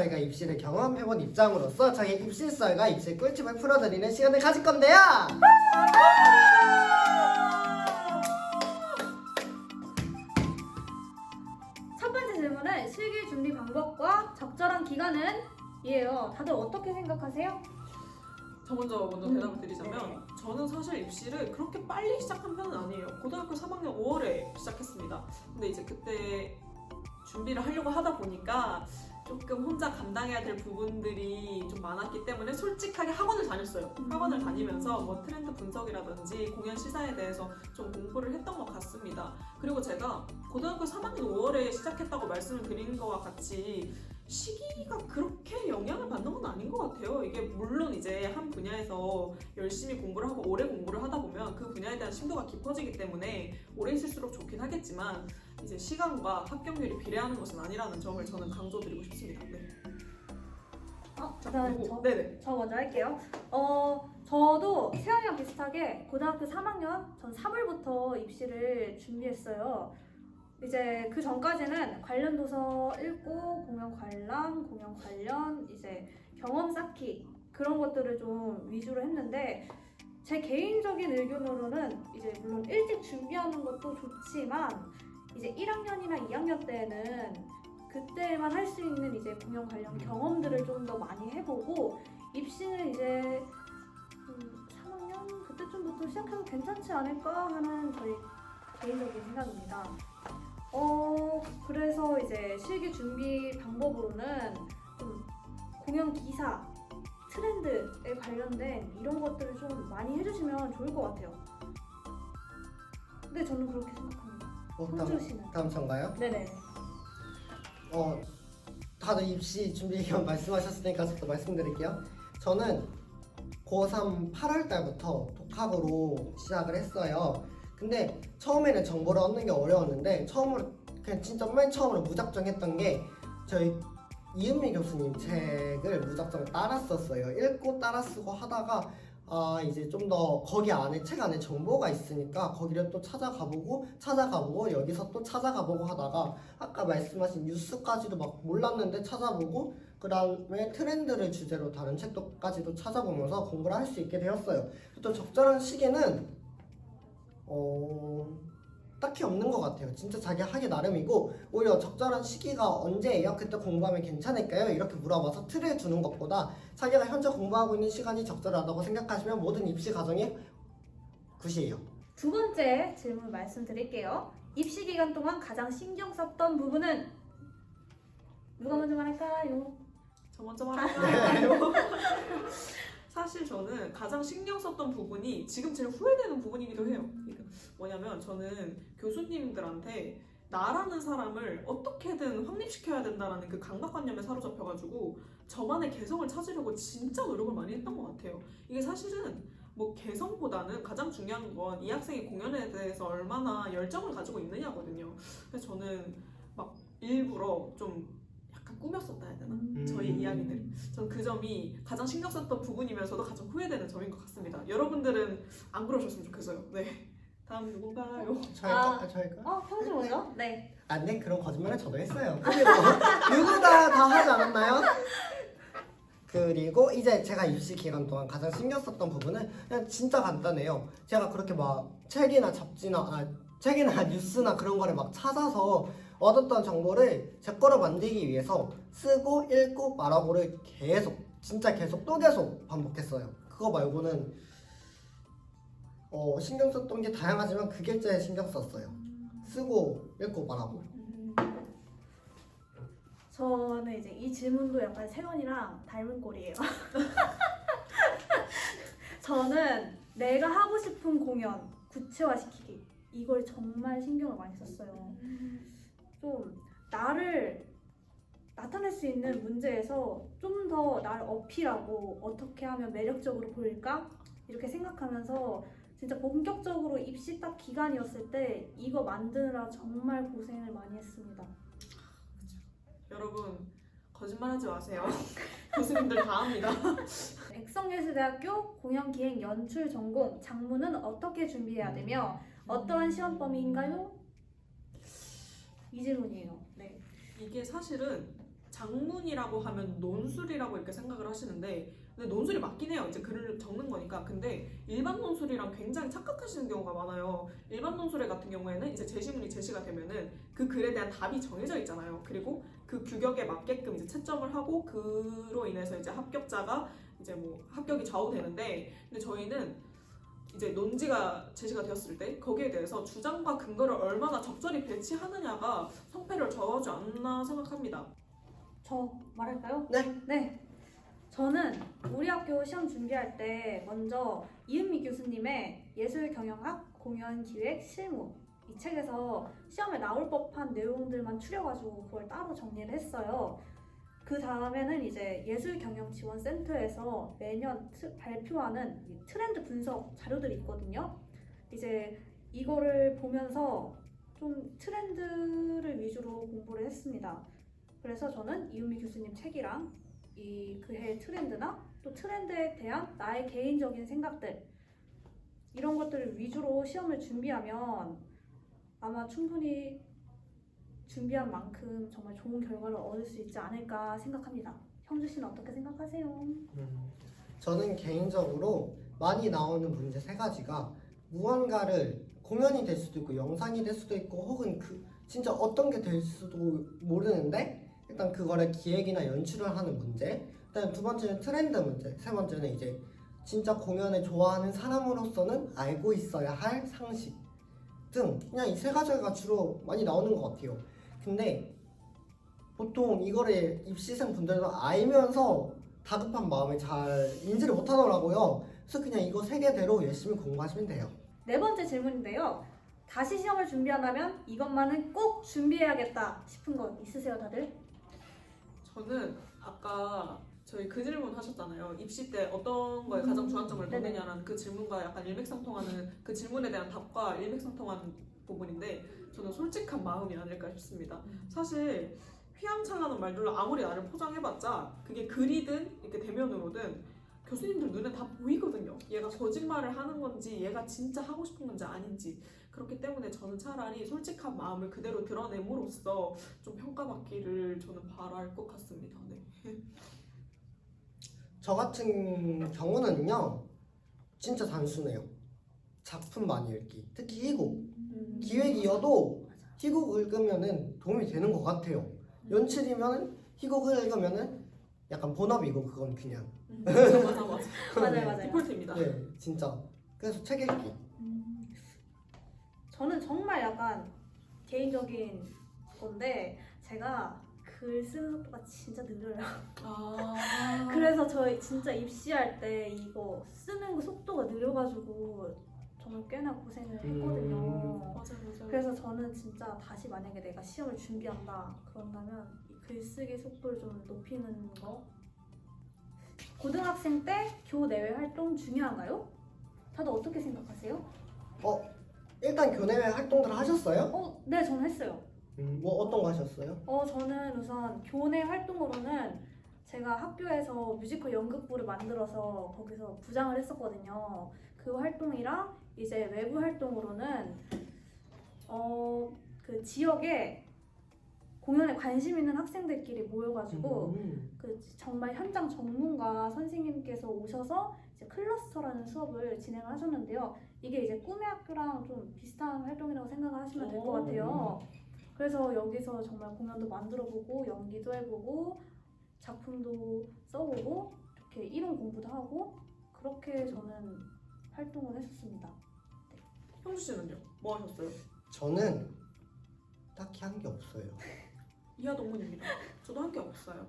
저희가 입시를 경험해본 입장으로서 저희 입시썰과 입시 꿀팁을 풀어드리는 시간을 가질 건데요. 첫 번째 질문은 실기 준비 방법과 적절한 기간은? 이에요. 다들 어떻게 생각하세요? 저 먼저 대답을 드리자면 저는 사실 입시를 그렇게 빨리 시작한 편은 아니에요. 고등학교 3학년 5월에 시작했습니다. 근데 이제 그때 준비를 하려고 하다 보니까 조금 혼자 감당해야 될 부분들이 좀 많았기 때문에 솔직하게 학원을 다녔어요. 학원을 다니면서 뭐 트렌드 분석이라든지 공연 시사에 대해서 좀 공부를 했던 것 같습니다. 그리고 제가 고등학교 3학년 5월에 시작했다고 말씀을 드린 것과 같이 시기가 그렇게 영향을 받는 건 아닌 것 같아요. 이게 물론 이제 한 분야에서 열심히 공부를 하고 오래 공부를 하다 보면 그 분야에 대한 심도가 깊어지기 때문에 오래 있을수록 좋긴 하겠지만 이제 시간과 합격률이 비례하는 것은 아니라는 점을 저는 강조드리고 싶습니다. 네. 그럼 네네. 저 먼저 할게요. 저도 세연이랑 비슷하게 고등학교 3학년 전 3월부터 입시를 준비했어요. 이제 그 전까지는 관련 도서 읽고 공연 관련 이제 경험 쌓기 그런 것들을 좀 위주로 했는데 제 개인적인 의견으로는 이제 물론 일찍 준비하는 것도 좋지만 이제 1학년이나 2학년 때는 그때만 할 수 있는 이제 공연 관련 경험들을 좀 더 많이 해보고 입시는 이제 3학년 그때쯤부터 시작해도 괜찮지 않을까 하는 저희 개인적인 생각입니다. 그래서 이제 실기 준비 방법으로는 좀 공연 기사, 트렌드에 관련된 이런 것들을 좀 많이 해주시면 좋을 것 같아요. 근데 저는 그렇게 생각합니다. 홍주 씨는? 다음 전가요? 네네. 다들 입시 준비 기간 말씀하셨으니까 저도 말씀드릴게요. 저는 고3 8월 달부터 독학으로 시작을 했어요. 근데 처음에는 정보를 얻는 게 어려웠는데 그냥 진짜 맨 처음으로 무작정 했던 게 저희 이은미 교수님 책을 무작정 따랐었어요. 읽고 따라 쓰고 하다가 이제 좀 더 거기 안에 책 안에 정보가 있으니까 거기를 또 찾아가보고 여기서 또 찾아가보고 하다가 아까 말씀하신 뉴스까지도 막 몰랐는데 찾아보고 그 다음에 트렌드를 주제로 다른 책도까지도 찾아보면서 공부를 할 수 있게 되었어요. 또 적절한 시기는 딱히 없는 것 같아요. 진짜 자기 하기 나름이고 오히려 적절한 시기가 언제예요? 그때 공부하면 괜찮을까요? 이렇게 물어봐서 틀을 주는 것보다 자기가 현재 공부하고 있는 시간이 적절하다고 생각하시면 모든 입시 과정이 굿이에요. 두 번째 질문 말씀드릴게요. 입시 기간 동안 가장 신경 썼던 부분은? 누가 먼저 말할까요? 저 먼저 말할까요? 사실 저는 가장 신경 썼던 부분이 지금 제일 후회되는 부분이기도 해요. 뭐냐면 저는 교수님들한테 나라는 사람을 어떻게든 확립시켜야 된다는 그 강박관념에 사로잡혀가지고 저만의 개성을 찾으려고 진짜 노력을 많이 했던 것 같아요. 이게 사실은 뭐 개성보다는 가장 중요한 건 이 학생이 공연에 대해서 얼마나 열정을 가지고 있느냐거든요. 그래서 저는 막 일부러 좀 약간 꾸몄었다 해야 되나? 저희 이야기들. 저는 그 점이 가장 신경 썼던 부분이면서도 가장 후회되는 점인 것 같습니다. 여러분들은 안 그러셨으면 좋겠어요. 네. 다음 누군가요? 저희가? 평소 먼저? 네. 네, 그런 거짓말을 저도 했어요. 그리고 누구나 다 하지 않았나요? 그리고 이제 제가 입시 기간 동안 가장 신경 썼던 부분은 그냥 진짜 간단해요. 제가 그렇게 막 책이나 뉴스나 그런 거를 막 찾아서 얻었던 정보를 제 거로 만들기 위해서 쓰고 읽고 말하고를 계속 또 계속 반복했어요. 그거 말고는 신경 썼던 게 다양하지만 그게 제일 신경 썼어요. 쓰고 읽고 말하고. 저는 이제 이 질문도 약간 세연이랑 닮은 꼴이에요. 저는 내가 하고 싶은 공연 구체화시키기 이걸 정말 신경을 많이 썼어요. 좀 나를 나타낼 수 있는 문제에서 좀 더 나를 어필하고 어떻게 하면 매력적으로 보일까? 이렇게 생각하면서 진짜 본격적으로 입시 딱 기간이었을 때 이거 만드느라 정말 고생을 많이 했습니다. 여러분 거짓말하지 마세요. 교수님들 다 합니다. 백성예술대학교 공연기획 연출 전공 장문은 어떻게 준비해야 되며 어떠한 시험 범위인가요? 이 질문이에요. 네. 이게 사실은 장문이라고 하면 논술이라고 이렇게 생각을 하시는데 근데 논술이 맞긴 해요. 이제 글을 적는 거니까. 근데 일반 논술이랑 굉장히 착각하시는 경우가 많아요. 일반 논술 같은 경우에는 이제 제시문이 제시가 되면은 그 글에 대한 답이 정해져 있잖아요. 그리고 그 규격에 맞게끔 이제 채점을 하고 그로 인해서 이제 합격자가 이제 뭐 합격이 좌우되는데 근데 저희는 이제 논지가 제시가 되었을 때 거기에 대해서 주장과 근거를 얼마나 적절히 배치하느냐가 성패를 좌우하지 않나 생각합니다. 저 말할까요? 네. 네. 저는 우리 학교 시험 준비할 때 먼저 이은미 교수님의 예술경영학 공연기획 실무 이 책에서 시험에 나올 법한 내용들만 추려가지고 그걸 따로 정리를 했어요. 그 다음에는 이제 예술경영지원센터에서 매년 발표하는 이 트렌드 분석 자료들이 있거든요. 이제 이거를 보면서 좀 트렌드를 위주로 공부를 했습니다. 그래서 저는 이은미 교수님 책이랑 이 그해의 트렌드나 또 트렌드에 대한 나의 개인적인 생각들 이런 것들을 위주로 시험을 준비하면 아마 충분히 준비한 만큼 정말 좋은 결과를 얻을 수 있지 않을까 생각합니다. 형주 씨는 어떻게 생각하세요? 저는 개인적으로 많이 나오는 문제 세 가지가 무언가를 공연이 될 수도 있고 영상이 될 수도 있고 혹은 그 진짜 어떤 게 될 수도 모르는데 일단 그거를 기획이나 연출을 하는 문제. 그다음 두 번째는 트렌드 문제. 세 번째는 이제 진짜 공연을 좋아하는 사람으로서는 알고 있어야 할 상식 등 그냥 이 세 가지가 주로 많이 나오는 것 같아요. 근데 보통 이거를 입시생 분들도 알면서 다급한 마음에 잘 인지를 못하더라고요. 그래서 그냥 이거 세 개대로 열심히 공부하시면 돼요. 네 번째 질문인데요. 다시 시험을 준비한다면 이것만은 꼭 준비해야겠다 싶은 거 있으세요, 다들? 저는 아까 저희 그 질문 하셨잖아요. 입시 때 어떤 거에 가장 주안점을 네네. 두느냐라는 그 질문과 약간 일맥상통하는 그 질문에 대한 답과 일맥상통한 부분인데 저는 솔직한 마음이 아닐까 싶습니다. 사실 휘황찬란한 말들로 아무리 나를 포장해봤자 그게 글이든 이렇게 대면으로든 교수님들 눈에 다 보이거든요. 얘가 거짓말을 하는 건지 얘가 진짜 하고 싶은 건지 아닌지. 그렇기 때문에 저는 차라리 솔직한 마음을 그대로 드러냄으로써 좀 평가받기를 저는 바랄 것 같습니다. 네. 저 같은 경우는요 진짜 단순해요. 작품 많이 읽기. 특히 희곡. 기획이어도 희곡 읽으면은 도움이 되는 것 같아요. 연출이면은 희곡을 읽으면은 약간 본업이고 그건 그냥 맞아. 맞아요. 디폴트입니다. 네 진짜. 그래서 책 읽기. 저는 정말 약간 개인적인 건데 제가 글 쓰는 속도가 진짜 느려요. 그래서 저희 진짜 입시할 때 이거 쓰는 거 속도가 느려가지고 정말 꽤나 고생을 했거든요. 맞아요. 그래서 저는 진짜 다시 만약에 내가 시험을 준비한다 그런다면 이 글쓰기 속도를 좀 높이는 거. 고등학생 때 교내외 활동 중요한가요? 다들 어떻게 생각하세요? 일단 교내외 활동들 하셨어요? 네, 저는 했어요. 뭐 어떤 거 하셨어요? 저는 우선 교내 활동으로는 제가 학교에서 뮤지컬 연극부를 만들어서 거기서 부장을 했었거든요. 그 활동이랑 이제 외부 활동으로는 그 지역에 공연에 관심 있는 학생들끼리 모여가지고 그 정말 현장 전문가 선생님께서 오셔서 이제 클러스터라는 수업을 진행을 하셨는데요. 이게 이제 꿈의 학교랑 좀 비슷한 활동이라고 생각을 하시면 될 것 같아요. 그래서 여기서 정말 공연도 만들어보고 연기도 해보고 작품도 써보고 이렇게 이론 공부도 하고 그렇게 저는 활동을 했었습니다. 형주 씨는요? 뭐 하셨어요? 저는 딱히 한 게 없어요. 이하 동문입니다. 저도 한 게 없어요.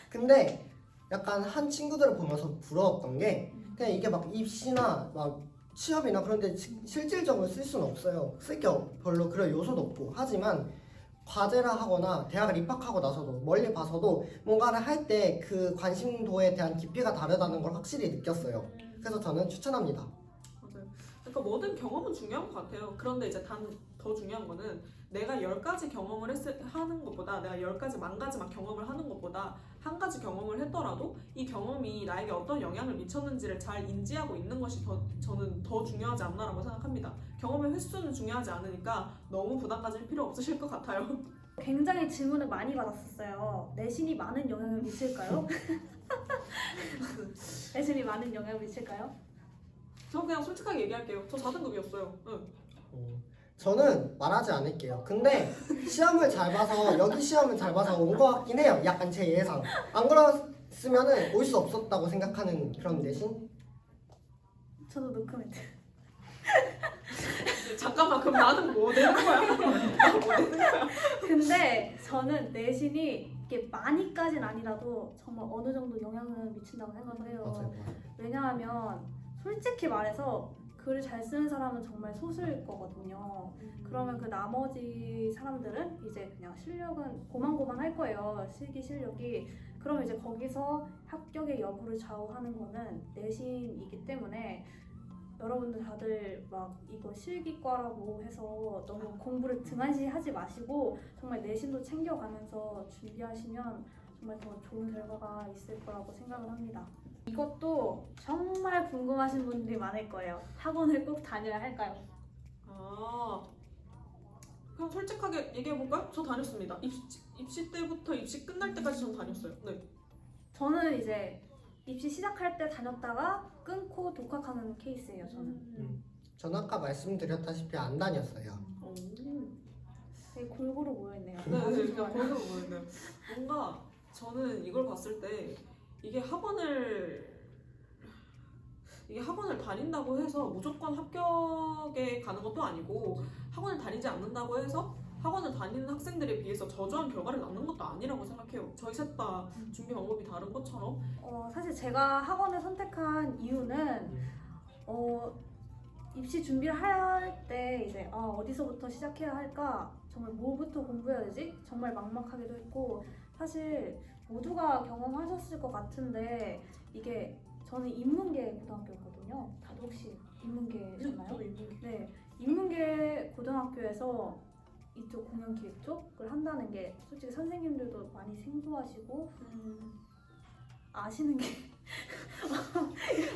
근데 약간 한 친구들을 보면서 부러웠던 게 그냥 이게 막 입시나 막 취업이나 그런 데 실질적으로 쓸 수는 없어요. 쓸 게 별로 그런 요소도 없고. 하지만 과제를 하거나 대학을 입학하고 나서도 멀리 봐서도 뭔가를 할 때 그 관심도에 대한 깊이가 다르다는 걸 확실히 느꼈어요. 그래서 저는 추천합니다. 맞아요. 그러니까 모든 경험은 중요한 것 같아요. 그런데 이제 더 중요한 거는 내가 10가지 경험을 하는 것보다 내가 10가지 만 가지 막 경험을 하는 것보다 한 가지 경험을 했더라도 이 경험이 나에게 어떤 영향을 미쳤는지를 잘 인지하고 있는 것이 저는 더 중요하지 않나라고 생각합니다. 경험의 횟수는 중요하지 않으니까 너무 부담 가질 필요 없으실 것 같아요. 굉장히 질문을 많이 받았었어요. 내신이 많은 영향을 미칠까요? 내신이 많은 영향을 미칠까요? 저 그냥 솔직하게 얘기할게요. 저 4등급이었어요. 응. 저는 말하지 않을게요. 근데 시험을 잘 봐서 여기 시험을 잘 봐서 온 것 같긴 해요. 약간 제 예상. 안 그랬으면은 올 수 없었다고 생각하는 그런 내신? 저도 노코멘트. 잠깐만 그럼 나는 뭐 되는 거야? 나뭐 되는 거야? 근데 저는 내신이 이게 많이까진 아니라도 정말 어느 정도 영향을 미친다고 생각을 해요. 맞아요. 왜냐하면 솔직히 말해서 글을 잘 쓰는 사람은 정말 소수일 거거든요. 그러면 그 나머지 사람들은 이제 그냥 실력은 고만고만 할 거예요. 실기 실력이. 그러면 이제 거기서 합격의 여부를 좌우하는 거는 내신이기 때문에 여러분들 다들 막 이거 실기과라고 해서 너무 공부를 등한시하지 마시고 정말 내신도 챙겨가면서 준비하시면 정말 더 좋은 결과가 있을 거라고 생각을 합니다. 이것도 정말 궁금하신 분들이 많을 거예요. 학원을 꼭 다녀야 할까요? 아 그럼 솔직하게 얘기해볼까요? 저 다녔습니다. 입시 때부터 입시 끝날 때까지 전 다녔어요. 네. 저는 이제 입시 시작할 때 다녔다가 끊고 독학하는 케이스예요. 저는 저는 아까 말씀드렸다시피 안 다녔어요. 되게 골고루 모여있네요. 네, 아주 네, 좋아요. 그냥 거기서 보이네요. 뭔가 저는 이걸 봤을 때 이게 학원을 다닌다고 해서 무조건 합격에 가는 것도 아니고 학원을 다니지 않는다고 해서 학원을 다니는 학생들에 비해서 저조한 결과를 낳는 것도 아니라고 생각해요. 저희 셋 다 준비 방법이 다른 것처럼. 사실 제가 학원을 선택한 이유는 입시 준비를 할 때 이제 어디서부터 시작해야 할까, 정말 뭐부터 공부해야 되지? 정말 막막하기도 했고, 사실 모두가 경험하셨을 것 같은데 이게 저는 인문계 고등학교였거든요. 다들 혹시 인문계셨나요? 저도 인문계. 네, 인문계 고등학교에서 이쪽 공연 기획 쪽을 한다는 게 솔직히 선생님들도 많이 생소하시고 아시는 게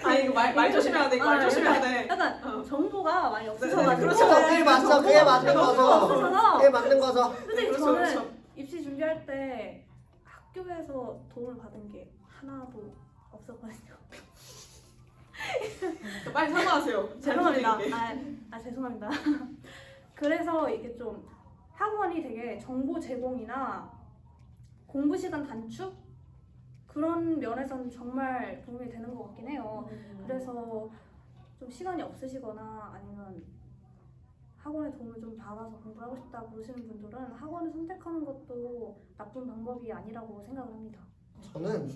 아 이거 말 조심해야 돼. 이거 말 조심해야 돼. 약간 정보가 많이 네, 없으셔가지고 그렇죠. 그게 맞죠. 그게 맞는 거죠. 없으셔서 그게 맞는 거죠. 솔직히 그렇죠, 저는 그렇죠. 입시 준비할 때 학교에서 도움을 받은 게 하나도 없었거든요. 빨리 사과하세요. 죄송합니다. 잘못된 게. 죄송합니다. 그래서 이게 좀 학원이 되게 정보 제공이나 공부 시간 단축 그런 면에서는 정말 도움이 되는 것 같긴 해요. 그래서 좀 시간이 없으시거나 아니면 학원의 도움을 좀 받아서 공부를 하고 싶다 그러시는 분들은 학원을 선택하는 것도 나쁜 방법이 아니라고 생각을 합니다. 저는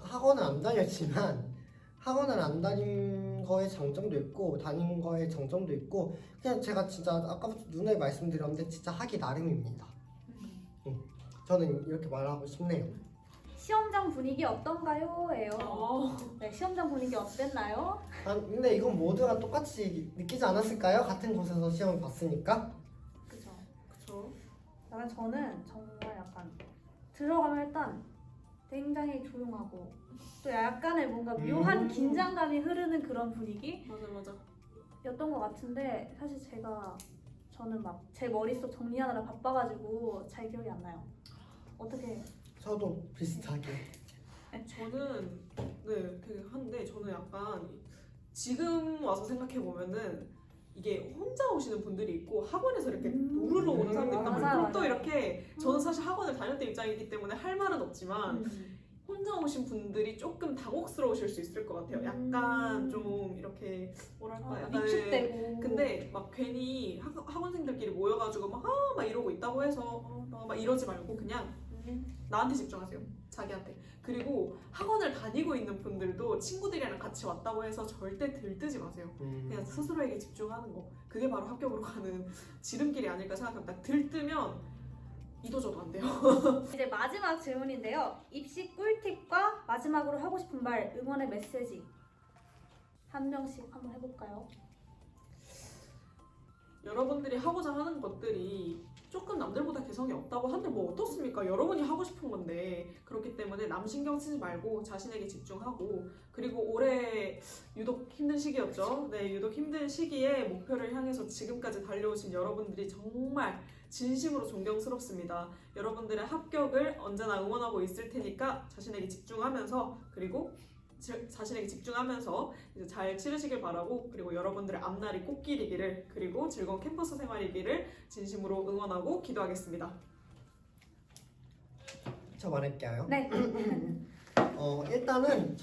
학원을 안 다녔지만 학원을 안 다닌 거에 장점도 있고 다닌 거에 장점도 있고 그냥 제가 진짜 아까부터 눈에 말씀드렸는데 진짜 하기 나름입니다. 저는 이렇게 말하고 싶네요. 시험장 분위기 어떤가요? 예요. 어. 네, 시험장 분위기 어땠나요? 근데 이건 모두가 똑같이 느끼지 않았을까요? 같은 곳에서 시험을 봤으니까. 그죠. 그쵸. 약간 저는 정말 약간 들어가면 일단 굉장히 조용하고 또 약간의 뭔가 묘한 긴장감이 흐르는 그런 분위기였던 맞아. 것 같은데 사실 저는 막 제 머릿속 정리하느라 바빠가지고 잘 기억이 안 나요. 어떻게? 저도 비슷하게. 저는 되게 한데 저는 약간 지금 와서 생각해 보면은 이게 혼자 오시는 분들이 있고 학원에서 이렇게 노르러 오는 사람들이 있단 말이에요. 맞아요, 그럼 또 맞아요. 이렇게 저는 사실 학원을 다녔던 입장이기 때문에 할 말은 없지만 혼자 오신 분들이 조금 당혹스러우실 수 있을 것 같아요. 약간 좀 이렇게 뭐랄까 약간 위축되고. 근데 막 괜히 학원생들끼리 모여가지고 막 이러고 있다고 해서 막 이러지 말고 그냥 나한테 집중하세요. 자기한테. 그리고 학원을 다니고 있는 분들도 친구들이랑 같이 왔다고 해서 절대 들뜨지 마세요. 그냥 스스로에게 집중하는 거. 그게 바로 합격으로 가는 지름길이 아닐까 생각합니다. 들뜨면 이도저도 안 돼요. 이제 마지막 질문인데요. 입시 꿀팁과 마지막으로 하고 싶은 말, 응원의 메시지 한 명씩 한번 해볼까요? 여러분들이 하고자 하는 것들이 조금 남들보다 개성이 없다고 한데 뭐 어떻습니까? 여러분이 하고 싶은 건데. 그렇기 때문에 남 신경 쓰지 말고 자신에게 집중하고, 그리고 올해 유독 힘든 시기였죠. 네, 유독 힘든 시기에 목표를 향해서 지금까지 달려오신 여러분들이 정말 진심으로 존경스럽습니다. 여러분들의 합격을 언제나 응원하고 있을 테니까 자신에게 집중하면서, 그리고 자신에게 집중하면서 이제 잘 치르시길 바라고, 그리고 여러분들의 앞날이 꽃길이기를, 그리고 즐거운 캠퍼스 생활이기를 진심으로 응원하고 기도하겠습니다. 저 말할게요. 네. 일단은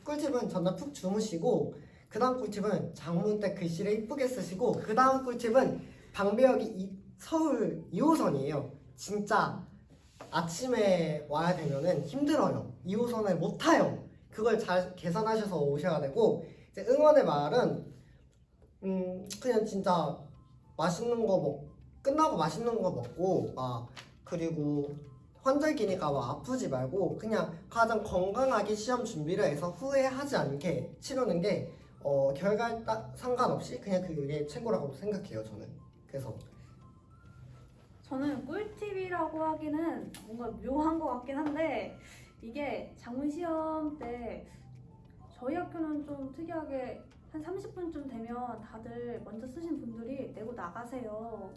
꿀팁은 전날 푹 주무시고, 그 다음 꿀팁은 장문 때 글씨를 이쁘게 쓰시고, 그 다음 꿀팁은 방배역이 서울 2호선이에요. 진짜 아침에 와야 되면은 힘들어요. 2호선을 못 타요. 그걸 잘 계산하셔서 오셔야 되고, 이제 응원의 말은 그냥 진짜 맛있는 거 끝나고 맛있는 거 먹고 그리고 환절기니까 아프지 말고 그냥 가장 건강하게 시험 준비를 해서 후회하지 않게 치르는 게 결과에 상관없이 그냥 그게 최고라고 생각해요, 저는. 그래서 저는 꿀팁이라고 하기는 뭔가 묘한 것 같긴 한데, 이게 장문 시험 때 저희 학교는 좀 특이하게 한 30분쯤 되면 다들 먼저 쓰신 분들이 내고 나가세요.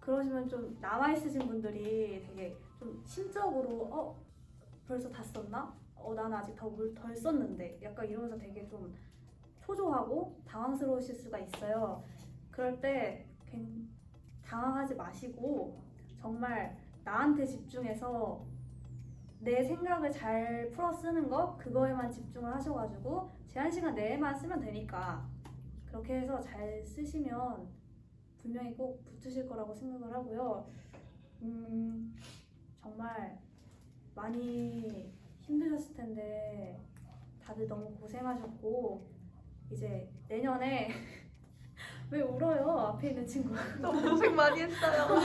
그러시면 좀 남아있으신 분들이 되게 좀 심적으로 벌써 다 썼나? 나는 아직 덜 썼는데 약간 이러면서 되게 좀 초조하고 당황스러우실 수가 있어요. 그럴 때 당황하지 마시고 정말 나한테 집중해서 내 생각을 잘 풀어 쓰는 거, 그거에만 집중을 하셔가지고 제한 시간 내에만 쓰면 되니까 그렇게 해서 잘 쓰시면 분명히 꼭 붙으실 거라고 생각을 하고요. 정말 많이 힘드셨을 텐데 다들 너무 고생하셨고, 이제 내년에 왜 울어요? 앞에 있는 친구. 너무 고생 많이 했어요.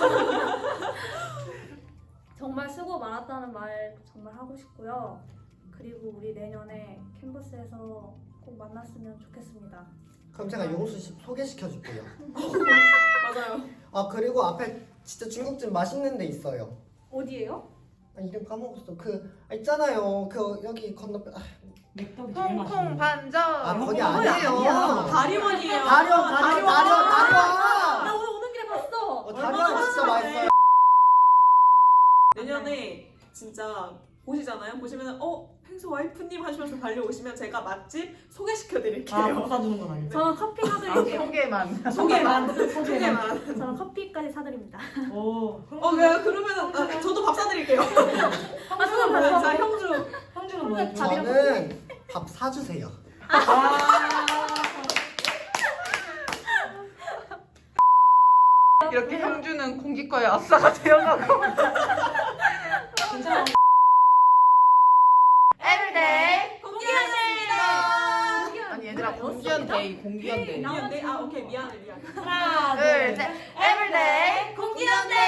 정말 수고 많았다는 말 정말 하고 싶고요. 그리고 우리 내년에 캠퍼스에서 꼭 만났으면 좋겠습니다. 그럼 제가 용수 씨 소개시켜 줄게요. 맞아요. 그리고 앞에 진짜 중국집 맛있는 데 있어요. 어디예요? 이름 까먹었어. 있잖아요. 여기 건너편. 맥떡이 제일 홍콩 맛있는 반점. 거기 아니야. 아니에요. 다리원이에요. 다리원. 나 오늘 오는 길에 봤어. 다리원 진짜 맛있어요. 내년에 진짜 보시잖아요. 보시면은 펭수 와이프님 하시면서 달려오시면 제가 맛집 소개시켜드릴게요. 못 사주는 건 아니죠? 저는 커피 사드릴게요. 소개만. 소개만. 저는 커피까지 사드립니다. 오. 왜 그러면은 저도 밥 사드릴게요. 형주는 뭐예요? 자, 형주. 형주는 뭐예요? 저는 밥 사주세요. 이렇게 형주는 공기과의 아싸가 되어가고. 괜찮아. 에브리데이 공기하십니다. 아니 얘들아 공기현 데이 공기현 데이. 미안해. 오케이 미안해. 하나 둘 셋. 에브리데이 공기하네.